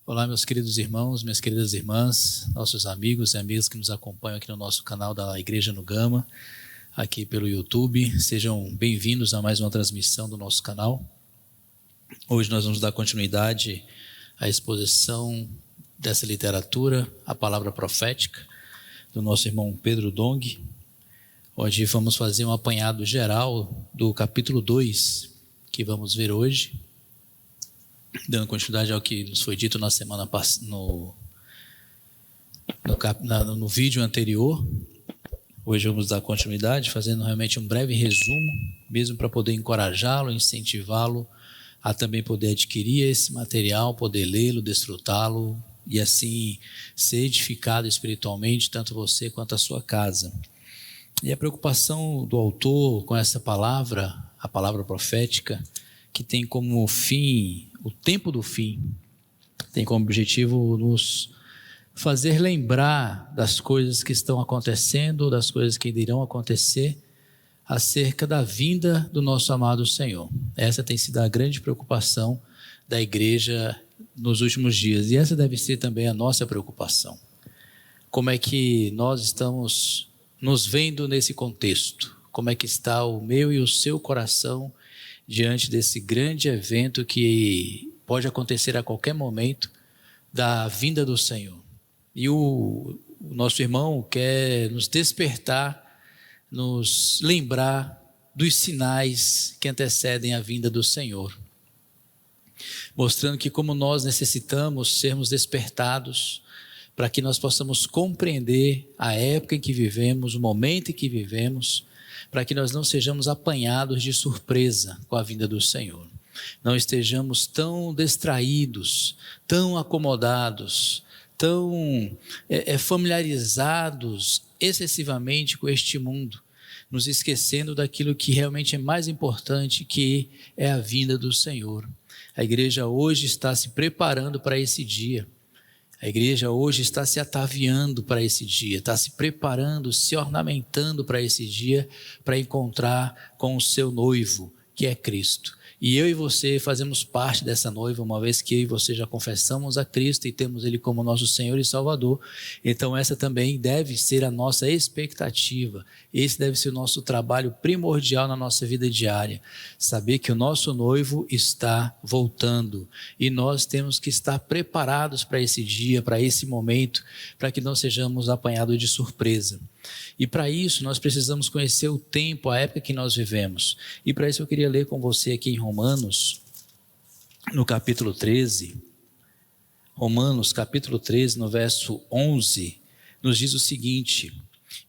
Olá, meus queridos irmãos, minhas queridas irmãs, nossos amigos e amigas que nos acompanham aqui no nosso canal da Igreja no Gama, aqui pelo YouTube. Sejam bem-vindos a mais uma transmissão do nosso canal. Hoje nós vamos dar continuidade à exposição dessa literatura, a palavra profética, do nosso irmão Pedro Dong. Hoje vamos fazer um apanhado geral do capítulo 2, que vamos ver hoje. Dando continuidade ao que nos foi dito na semana no vídeo anterior, hoje vamos dar continuidade, fazendo realmente um breve resumo, mesmo para poder encorajá-lo, incentivá-lo a também poder adquirir esse material, poder lê-lo, desfrutá-lo e assim ser edificado espiritualmente, tanto você quanto a sua casa. E a preocupação do autor com essa palavra, a palavra profética, que tem como fim o tempo do fim, tem como objetivo nos fazer lembrar das coisas que estão acontecendo, das coisas que irão acontecer, acerca da vinda do nosso amado Senhor. Essa tem sido a grande preocupação da igreja nos últimos dias, e essa deve ser também a nossa preocupação. Como é que nós estamos nos vendo nesse contexto? Como é que está o meu e o seu coração diante desse grande evento que pode acontecer a qualquer momento da vinda do Senhor? E o nosso irmão quer nos despertar, nos lembrar dos sinais que antecedem a vinda do Senhor, mostrando que como nós necessitamos sermos despertados para que nós possamos compreender a época em que vivemos, o momento em que vivemos, para que nós não sejamos apanhados de surpresa com a vinda do Senhor. Não estejamos tão distraídos, tão acomodados, tão familiarizados excessivamente com este mundo, nos esquecendo daquilo que realmente é mais importante, que é a vinda do Senhor. A igreja hoje está se preparando para esse dia. A igreja hoje está se ataviando para esse dia, está se preparando, se ornamentando para esse dia, para encontrar com o seu noivo, que é Cristo. E eu e você fazemos parte dessa noiva, uma vez que eu e você já confessamos a Cristo e temos Ele como nosso Senhor e Salvador. Então essa também deve ser a nossa expectativa, esse deve ser o nosso trabalho primordial na nossa vida diária, saber que o nosso noivo está voltando e nós temos que estar preparados para esse dia, para esse momento, para que não sejamos apanhados de surpresa. E para isso nós precisamos conhecer o tempo, a época que nós vivemos. E para isso eu queria ler com você aqui em Romanos, no capítulo 13. Romanos, capítulo 13, no verso 11, nos diz o seguinte: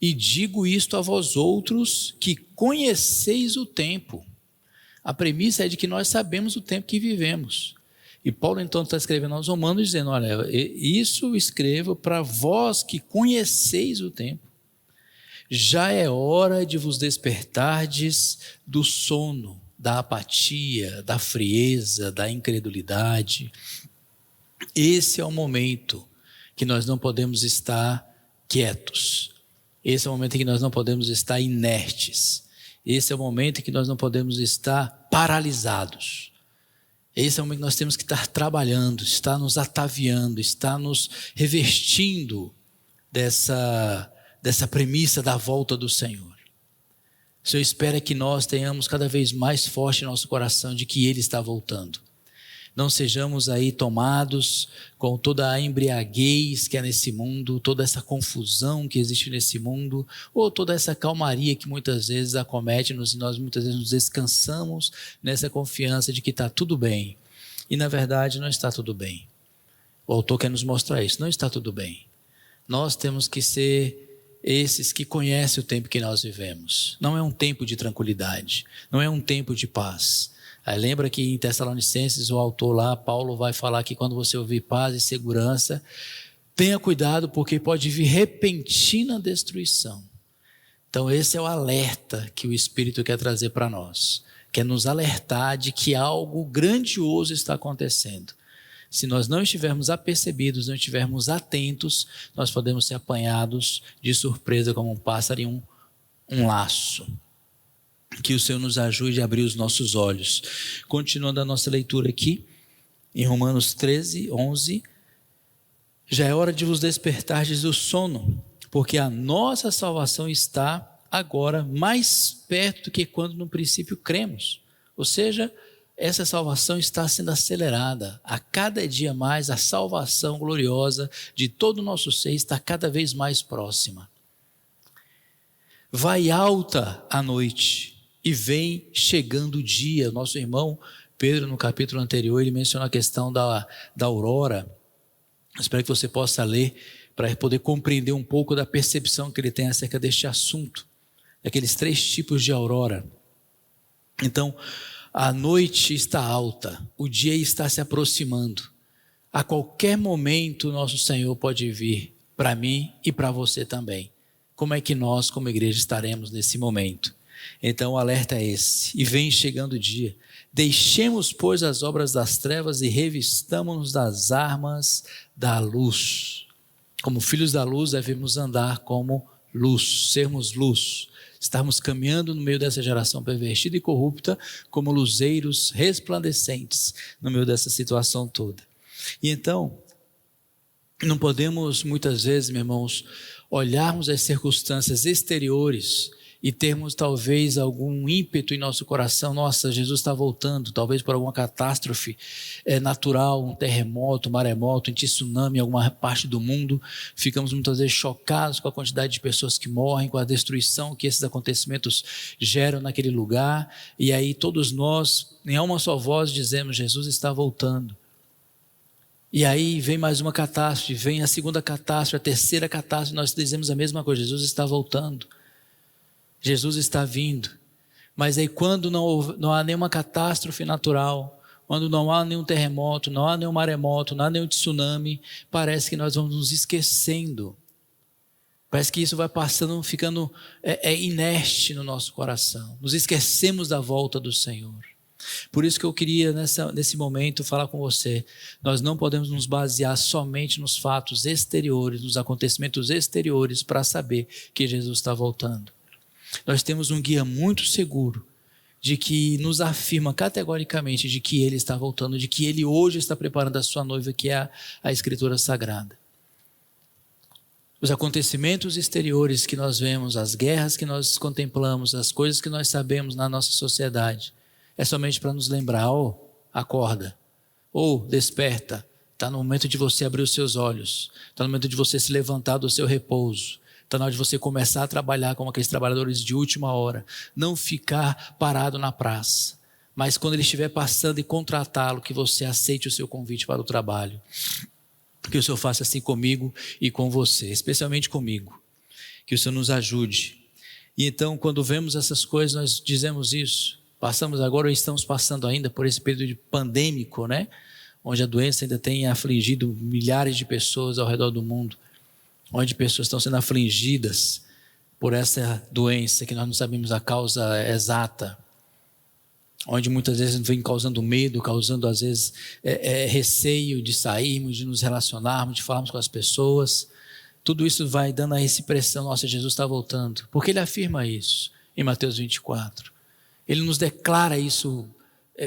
e digo isto a vós outros que conheceis o tempo. A premissa é de que nós sabemos o tempo que vivemos. E Paulo então está escrevendo aos Romanos dizendo: olha, isso escrevo para vós que conheceis o tempo. Já é hora de vos despertardes do sono, da apatia, da frieza, da incredulidade. Esse é o momento que nós não podemos estar quietos. Esse é o momento em que nós não podemos estar inertes. Esse é o momento em que nós não podemos estar paralisados. Esse é o momento que nós temos que estar trabalhando, estar nos ataviando, estar nos revestindo dessa premissa da volta do Senhor. O Senhor espera que nós tenhamos cada vez mais forte em nosso coração de que Ele está voltando. Não sejamos aí tomados com toda a embriaguez que é nesse mundo, toda essa confusão que existe nesse mundo, ou toda essa calmaria que muitas vezes acomete-nos e nós muitas vezes nos descansamos nessa confiança de que está tudo bem. E na verdade não está tudo bem. O autor quer nos mostrar isso, não está tudo bem. Nós temos que ser esses que conhecem o tempo que nós vivemos. Não é um tempo de tranquilidade, não é um tempo de paz. Aí lembra que em Tessalonicenses o autor lá, Paulo, vai falar que quando você ouvir paz e segurança, tenha cuidado porque pode vir repentina destruição. Então esse é o alerta que o Espírito quer trazer para nós, quer nos alertar de que algo grandioso está acontecendo. Se nós não estivermos apercebidos, não estivermos atentos, nós podemos ser apanhados de surpresa como um pássaro em um laço. Que o Senhor nos ajude a abrir os nossos olhos. Continuando a nossa leitura aqui, em Romanos 13, 11, Já é hora de vos despertardes do sono, porque a nossa salvação está agora mais perto do que quando no princípio cremos. Ou seja, essa salvação está sendo acelerada. A cada dia mais, a salvação gloriosa de todo o nosso ser está cada vez mais próxima. Vai alta a noite e vem chegando o dia. Nosso irmão Pedro, no capítulo anterior, ele mencionou a questão da aurora. Espero que você possa ler para poder compreender um pouco da percepção que ele tem acerca deste assunto. Aqueles 3 tipos de aurora. Então, a noite está alta, o dia está se aproximando. A qualquer momento, nosso Senhor pode vir para mim e para você também. Como é que nós, como igreja, estaremos nesse momento? Então, o alerta é esse. E vem chegando o dia. Deixemos, pois, as obras das trevas e revistamo-nos das armas da luz. Como filhos da luz, devemos andar como luz, sermos luz. Estarmos caminhando no meio dessa geração pervertida e corrupta como luzeiros resplandecentes no meio dessa situação toda. E então, não podemos muitas vezes, meus irmãos, olharmos as circunstâncias exteriores e termos talvez algum ímpeto em nosso coração. Nossa, Jesus está voltando, talvez por alguma catástrofe natural, um terremoto, um maremoto, um tsunami em alguma parte do mundo. Ficamos muitas vezes chocados com a quantidade de pessoas que morrem, com a destruição que esses acontecimentos geram naquele lugar. E aí todos nós, em uma só voz, dizemos: Jesus está voltando. E aí vem mais uma catástrofe, vem a segunda catástrofe, a terceira catástrofe, nós dizemos a mesma coisa: Jesus está voltando. Jesus está vindo. Mas aí quando não há nenhuma catástrofe natural, quando não há nenhum terremoto, não há nenhum maremoto, não há nenhum tsunami, parece que nós vamos nos esquecendo. Parece que isso vai passando, ficando inerte no nosso coração. Nos esquecemos da volta do Senhor. Por isso que eu queria nesse momento falar com você. Nós não podemos nos basear somente nos fatos exteriores, nos acontecimentos exteriores para saber que Jesus está voltando. Nós temos um guia muito seguro de que nos afirma categoricamente de que Ele está voltando, de que Ele hoje está preparando a sua noiva, que é a Escritura Sagrada. Os acontecimentos exteriores que nós vemos, as guerras que nós contemplamos, as coisas que nós sabemos na nossa sociedade, é somente para nos lembrar: acorda, desperta, está no momento de você abrir os seus olhos, está no momento de você se levantar do seu repouso. Está na hora de você começar a trabalhar como aqueles trabalhadores de última hora. Não ficar parado na praça. Mas quando ele estiver passando e contratá-lo, que você aceite o seu convite para o trabalho. Que o Senhor faça assim comigo e com você, especialmente comigo. Que o Senhor nos ajude. E então, quando vemos essas coisas, nós dizemos isso. Passamos agora, ou estamos passando ainda por esse período de pandêmico, né? Onde a doença ainda tem afligido milhares de pessoas ao redor do mundo. Onde pessoas estão sendo afligidas por essa doença que nós não sabemos a causa exata, onde muitas vezes vem causando medo, causando às vezes receio de sairmos, de nos relacionarmos, de falarmos com as pessoas. Tudo isso vai dando a essa impressão: nossa, Jesus está voltando, porque Ele afirma isso em Mateus 24, Ele nos declara isso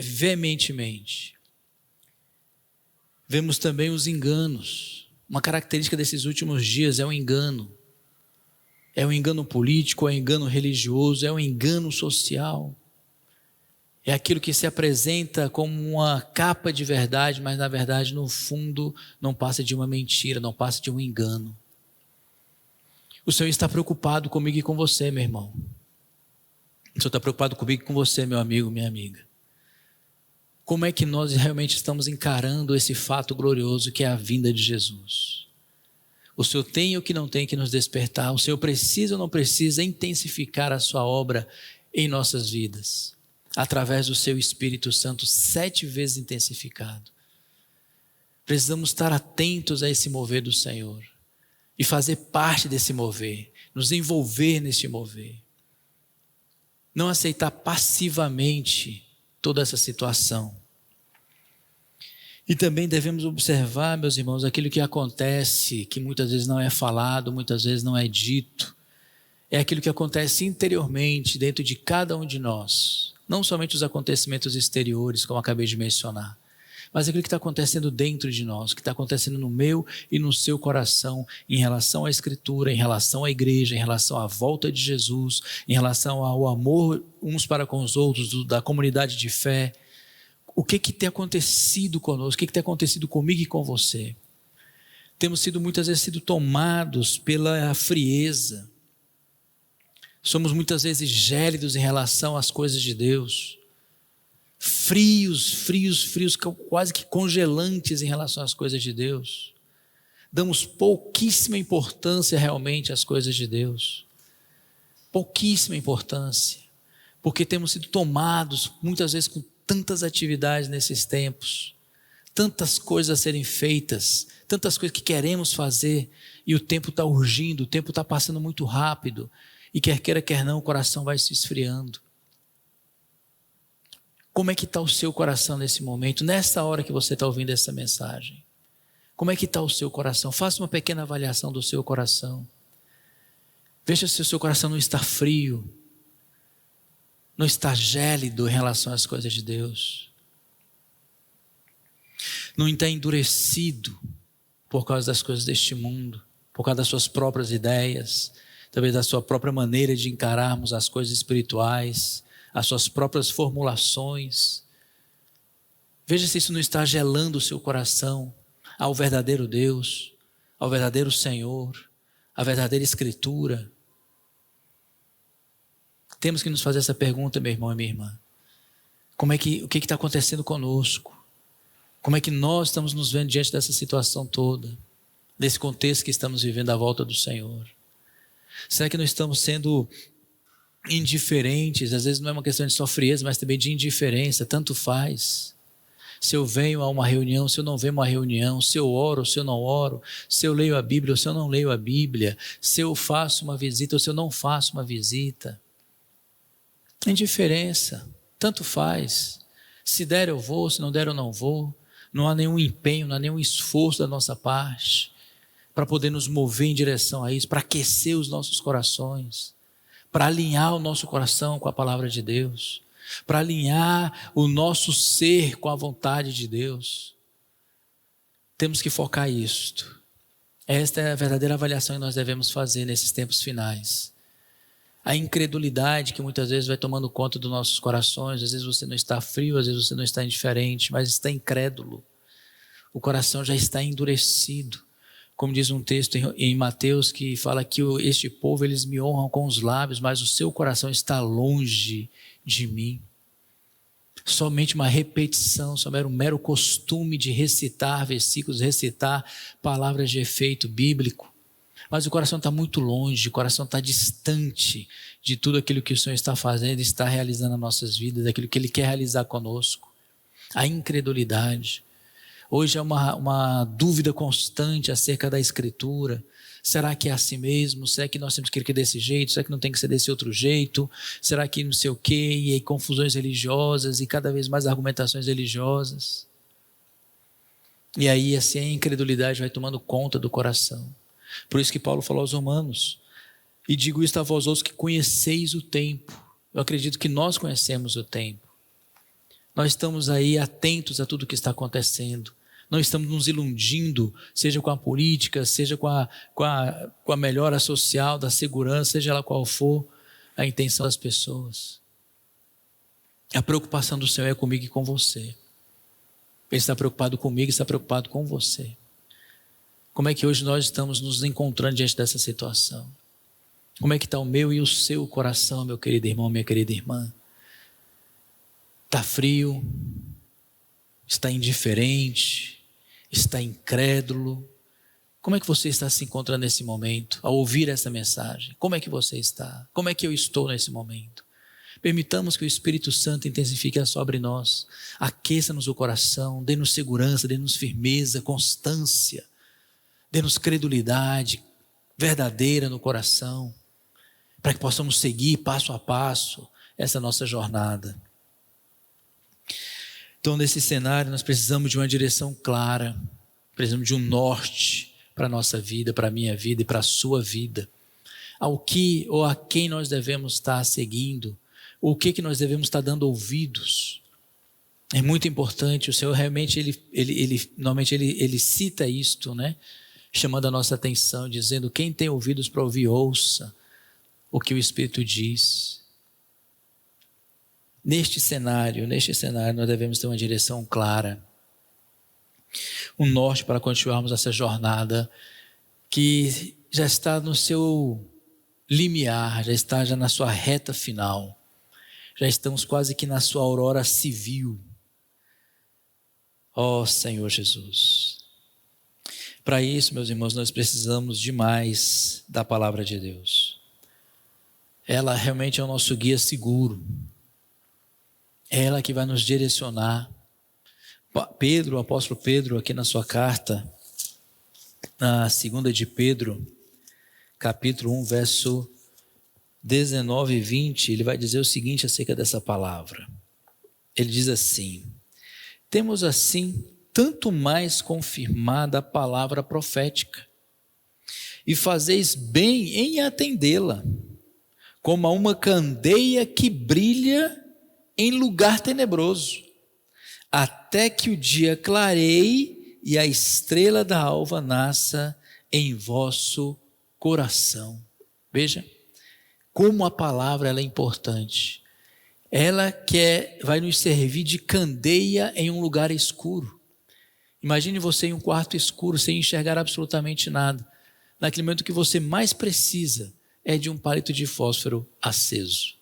veementemente. Vemos também os enganos. Uma característica desses últimos dias é o engano. É o engano político, é o engano religioso, é o engano social. É aquilo que se apresenta como uma capa de verdade, mas na verdade, no fundo, não passa de uma mentira, não passa de um engano. O Senhor está preocupado comigo e com você, meu irmão. O Senhor está preocupado comigo e com você, meu amigo, minha amiga. Como é que nós realmente estamos encarando esse fato glorioso que é a vinda de Jesus? O Senhor tem ou que não tem que nos despertar? O Senhor precisa ou não precisa intensificar a sua obra em nossas vidas? Através do seu Espírito Santo 7 vezes intensificado. Precisamos estar atentos a esse mover do Senhor. E fazer parte desse mover. Nos envolver nesse mover. Não aceitar passivamente toda essa situação. E também devemos observar, meus irmãos, aquilo que acontece, que muitas vezes não é falado, muitas vezes não é dito. É aquilo que acontece interiormente, dentro de cada um de nós. Não somente os acontecimentos exteriores, como acabei de mencionar, mas aquilo que está acontecendo dentro de nós, que está acontecendo no meu e no seu coração, em relação à Escritura, em relação à igreja, em relação à volta de Jesus, em relação ao amor uns para com os outros, da comunidade de fé. O que tem acontecido conosco, o que tem acontecido comigo e com você? Temos sido muitas vezes tomados pela frieza. Somos muitas vezes gélidos em relação às coisas de Deus. Frios, quase que congelantes em relação às coisas de Deus. Damos pouquíssima importância realmente às coisas de Deus. Pouquíssima importância. Porque temos sido tomados muitas vezes com tantas atividades nesses tempos. Tantas coisas a serem feitas. Tantas coisas que queremos fazer. E o tempo está urgindo, o tempo está passando muito rápido. E quer queira, quer não, o coração vai se esfriando. Como é que está o seu coração nesse momento, nessa hora que você está ouvindo essa mensagem? Como é que está o seu coração? Faça uma pequena avaliação do seu coração. Veja se o seu coração não está frio, não está gélido em relação às coisas de Deus. Não está endurecido por causa das coisas deste mundo, por causa das suas próprias ideias, talvez da sua própria maneira de encararmos as coisas espirituais, as suas próprias formulações. Veja se isso não está gelando o seu coração ao verdadeiro Deus, ao verdadeiro Senhor, à verdadeira Escritura. Temos que nos fazer essa pergunta, meu irmão e minha irmã. O que está acontecendo conosco? Como é que nós estamos nos vendo diante dessa situação toda, desse contexto que estamos vivendo à volta do Senhor? Será que não estamos sendo indiferentes? Às vezes não é uma questão de só frieza, mas também de indiferença, tanto faz. Se eu venho a uma reunião, se eu não venho a uma reunião, se eu oro, se eu não oro, se eu leio a Bíblia ou se eu não leio a Bíblia, se eu faço uma visita ou se eu não faço uma visita. Indiferença, tanto faz. Se der eu vou, se não der eu não vou. Não há nenhum empenho, não há nenhum esforço da nossa parte para poder nos mover em direção a isso, para aquecer os nossos corações, para alinhar o nosso coração com a palavra de Deus, para alinhar o nosso ser com a vontade de Deus. Temos que focar isto. Esta é a verdadeira avaliação que nós devemos fazer nesses tempos finais. A incredulidade que muitas vezes vai tomando conta dos nossos corações. Às vezes você não está frio, às vezes você não está indiferente, mas está incrédulo. O coração já está endurecido. Como diz um texto em Mateus que fala que este povo, eles me honram com os lábios, mas o seu coração está longe de mim. Somente uma repetição, somente um mero costume de recitar versículos, recitar palavras de efeito bíblico. Mas o coração está muito longe, o coração está distante de tudo aquilo que o Senhor está fazendo, está realizando nas nossas vidas, daquilo que Ele quer realizar conosco. A incredulidade. Hoje é uma dúvida constante acerca da Escritura. Será que é assim mesmo? Será que nós temos que ir desse jeito? Será que não tem que ser desse outro jeito? Será que não sei o quê? E aí confusões religiosas e cada vez mais argumentações religiosas. E aí assim a incredulidade vai tomando conta do coração. Por isso que Paulo falou aos Romanos: e digo isto a vós outros que conheceis o tempo. Eu acredito que nós conhecemos o tempo. Nós estamos aí atentos a tudo o que está acontecendo. Não estamos nos iludindo, seja com a política, seja com a melhora social, da segurança, seja lá qual for a intenção das pessoas. A preocupação do Senhor é comigo e com você. Ele está preocupado comigo e está preocupado com você. Como é que hoje nós estamos nos encontrando diante dessa situação? Como é que está o meu e o seu coração, meu querido irmão, minha querida irmã? Está frio? Está indiferente? Está incrédulo? Como é que você está se encontrando nesse momento, ao ouvir essa mensagem? Como é que você está? Como é que eu estou nesse momento? Permitamos que o Espírito Santo intensifique sobre nós, aqueça-nos o coração, dê-nos segurança, dê-nos firmeza, constância, dê-nos credulidade verdadeira no coração, para que possamos seguir passo a passo essa nossa jornada. Então, nesse cenário, nós precisamos de uma direção clara, precisamos de um norte para a nossa vida, para a minha vida e para a sua vida. Ao que ou a quem nós devemos estar seguindo, o que nós devemos estar dando ouvidos. É muito importante. O Senhor realmente, normalmente ele cita isto, né? Chamando a nossa atenção, dizendo: quem tem ouvidos para ouvir, ouça o que o Espírito diz. Neste cenário, nós devemos ter uma direção clara, um norte para continuarmos essa jornada que já está no seu limiar, já está na sua reta final. Já estamos quase que na sua aurora civil. Ó Senhor Jesus. Para isso, meus irmãos, nós precisamos demais da palavra de Deus. Ela realmente é o nosso guia seguro. É ela que vai nos direcionar. Pedro, o apóstolo Pedro, aqui na sua carta, na 2 de Pedro, capítulo 1, verso 19 e 20, ele vai dizer o seguinte acerca dessa palavra. Ele diz assim: temos assim tanto mais confirmada a palavra profética, e fazeis bem em atendê-la, como a uma candeia que brilha em lugar tenebroso, até que o dia clareie e a estrela da alva nasça em vosso coração. Veja como a palavra ela é importante. Ela vai nos servir de candeia em um lugar escuro. Imagine você em um quarto escuro, sem enxergar absolutamente nada. Naquele momento que você mais precisa é de um palito de fósforo aceso,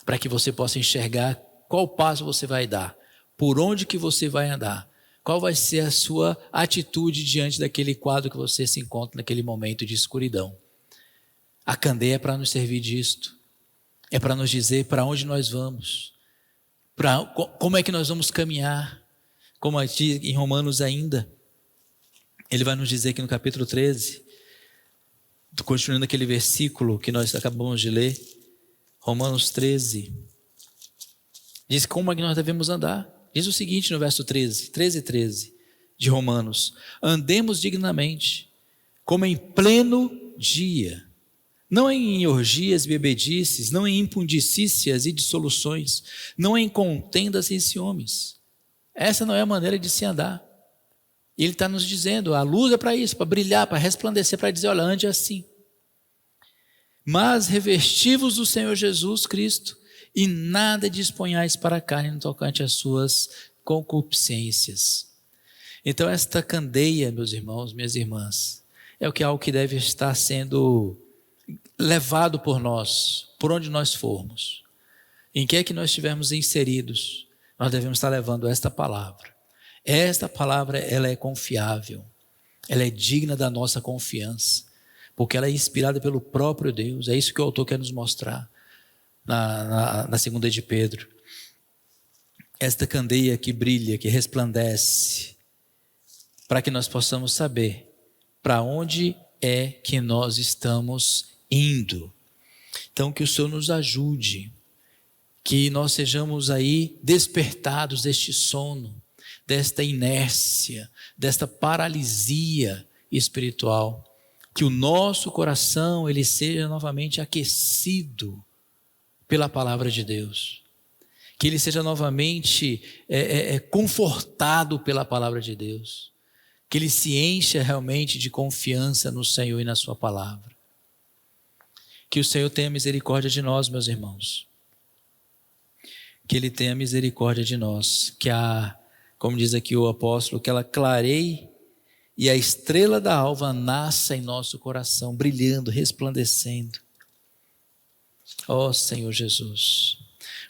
para que você possa enxergar qual passo você vai dar, por onde que você vai andar, qual vai ser a sua atitude diante daquele quadro que você se encontra naquele momento de escuridão. A candeia é para nos servir disto, é para nos dizer para onde nós vamos, como é que nós vamos caminhar. Como aqui em Romanos ainda, ele vai nos dizer que no capítulo 13, continuando aquele versículo que nós acabamos de ler, Romanos 13, diz como é que nós devemos andar. Diz o seguinte no verso 13 de Romanos: andemos dignamente, como em pleno dia, não em orgias e bebedices, não em impundicícias e dissoluções, não em contendas e ciúmes. Essa não é a maneira de se andar. Ele está nos dizendo, a luz é para isso, para brilhar, para resplandecer, para dizer, olha, ande assim. Mas revestivos do Senhor Jesus Cristo, e nada disponhais para a carne no tocante às suas concupiscências. Então esta candeia, meus irmãos, minhas irmãs, é algo que deve estar sendo levado por nós, por onde nós formos. Em que é que nós estivermos inseridos, nós devemos estar levando esta palavra. Esta palavra, ela é confiável, ela é digna da nossa confiança, porque ela é inspirada pelo próprio Deus. É isso que o autor quer nos mostrar na 2 de Pedro. Esta candeia que brilha, que resplandece, para que nós possamos saber para onde é que nós estamos indo. Então que o Senhor nos ajude, que nós sejamos aí despertados deste sono, desta inércia, desta paralisia espiritual, que o nosso coração ele seja novamente aquecido pela palavra de Deus, que ele seja novamente confortado pela palavra de Deus, que ele se encha realmente de confiança no Senhor e na sua palavra. Que o Senhor tenha misericórdia de nós, meus irmãos. Que Ele tenha misericórdia de nós. Que como diz aqui o apóstolo, que ela clareie e a estrela da alva nasça em nosso coração, brilhando, resplandecendo. Ó Senhor Jesus.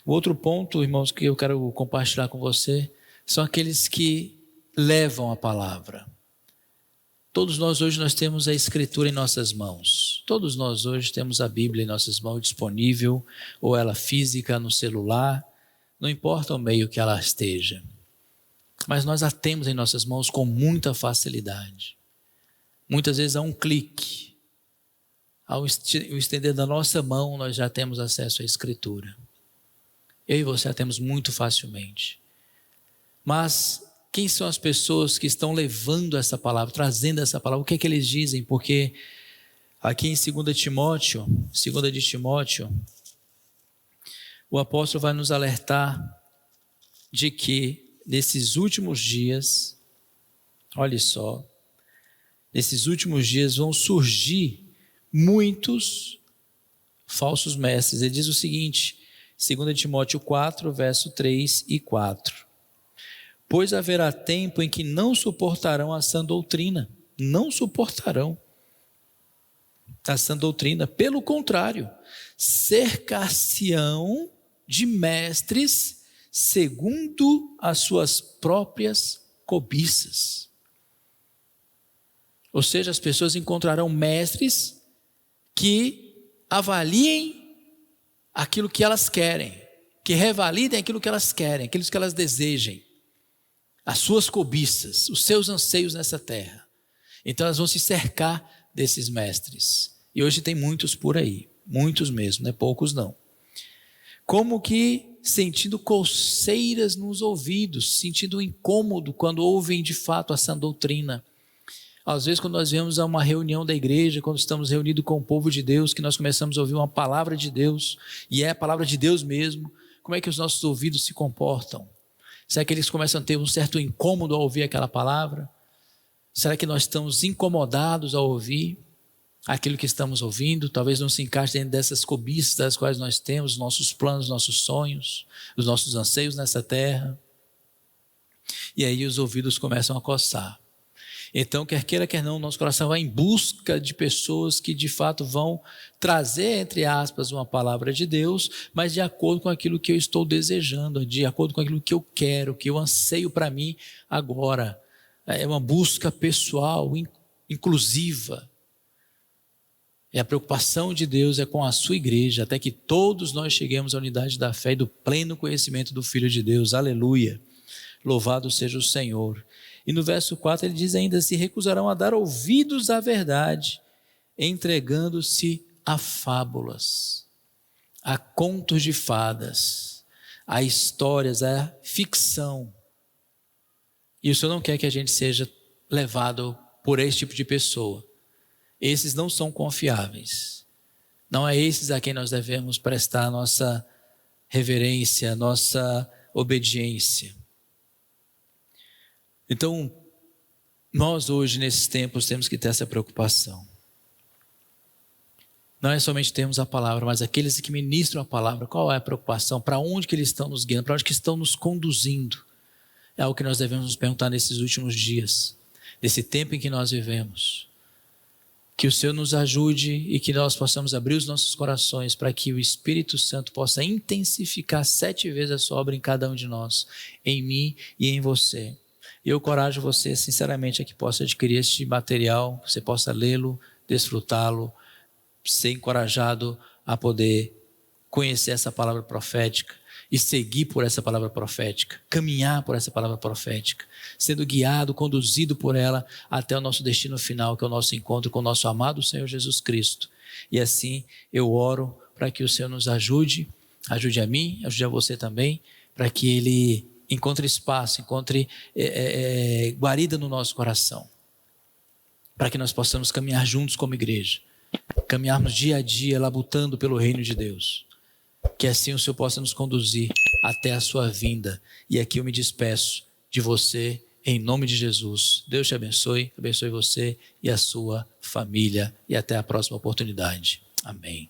O outro ponto, irmãos, que eu quero compartilhar com você, são aqueles que levam a palavra. Todos nós hoje nós temos a Escritura em nossas mãos. Todos nós hoje temos a Bíblia em nossas mãos disponível, ou ela física no celular, não importa o meio que ela esteja. Mas nós a temos em nossas mãos com muita facilidade. Muitas vezes a um clique, ao estender da nossa mão, nós já temos acesso à Escritura. Eu e você a temos muito facilmente. Mas quem são as pessoas que estão levando essa palavra, trazendo essa palavra? O que é que eles dizem? Porque aqui em 2 de Timóteo, o apóstolo vai nos alertar de que nesses últimos dias, olha só, nesses últimos dias vão surgir muitos falsos mestres. Ele diz o seguinte, 2 Timóteo 4, verso 3 e 4. Pois haverá tempo em que não suportarão a sã doutrina, não suportarão a sã doutrina, pelo contrário, cercar-se-ão de mestres segundo as suas próprias cobiças. Ou seja, as pessoas encontrarão mestres que avaliem aquilo que elas querem, que revalidem aquilo que elas querem, aquilo que elas desejem, as suas cobiças, os seus anseios nessa terra. Então elas vão se cercar desses mestres. E hoje tem muitos por aí, muitos mesmo, não é poucos não. Como que sentindo coceiras nos ouvidos, sentindo incômodo quando ouvem de fato a sã doutrina. Às vezes quando nós viemos a uma reunião da igreja, quando estamos reunidos com o povo de Deus, que nós começamos a ouvir uma palavra de Deus, e é a palavra de Deus mesmo, como é que os nossos ouvidos se comportam? Será que eles começam a ter um certo incômodo ao ouvir aquela palavra? Será que nós estamos incomodados ao ouvir aquilo que estamos ouvindo? Talvez não se encaixe dentro dessas cobiças das quais nós temos, os nossos planos, os nossos sonhos, os nossos anseios nessa terra. E aí os ouvidos começam a coçar. Então, quer queira, quer não, nosso coração vai em busca de pessoas que de fato vão trazer, entre aspas, uma palavra de Deus, mas de acordo com aquilo que eu estou desejando, de acordo com aquilo que eu quero, que eu anseio para mim agora. É uma busca pessoal, inclusiva. E a preocupação de Deus é com a sua igreja, até que todos nós cheguemos à unidade da fé e do pleno conhecimento do Filho de Deus. Aleluia! Louvado seja o Senhor. E no verso 4 ele diz ainda, se recusarão a dar ouvidos à verdade, entregando-se a fábulas, a contos de fadas, a histórias, a ficção. E o Senhor não quer que a gente seja levado por esse tipo de pessoa. Esses não são confiáveis. Não é esses a quem nós devemos prestar nossa reverência, nossa obediência. Então, nós hoje, nesses tempos, temos que ter essa preocupação. Não é somente termos a palavra, mas aqueles que ministram a palavra, qual é a preocupação? Para onde que eles estão nos guiando? Para onde que estão nos conduzindo? É algo que nós devemos nos perguntar nesses últimos dias, nesse tempo em que nós vivemos. Que o Senhor nos ajude e que nós possamos abrir os nossos corações para que o Espírito Santo possa intensificar 7 vezes a sua obra em cada um de nós, em mim e em você. E eu encorajo você, sinceramente, a que possa adquirir este material, você possa lê-lo, desfrutá-lo, ser encorajado a poder conhecer essa palavra profética e seguir por essa palavra profética, caminhar por essa palavra profética, sendo guiado, conduzido por ela até o nosso destino final, que é o nosso encontro com o nosso amado Senhor Jesus Cristo. E assim eu oro para que o Senhor nos ajude, ajude a mim, ajude a você também, para que Ele encontre espaço, encontre guarida no nosso coração, para que nós possamos caminhar juntos como igreja, caminharmos dia a dia labutando pelo reino de Deus, que assim o Senhor possa nos conduzir até a sua vinda. E aqui eu me despeço de você em nome de Jesus. Deus te abençoe, abençoe você e a sua família, e até a próxima oportunidade. Amém.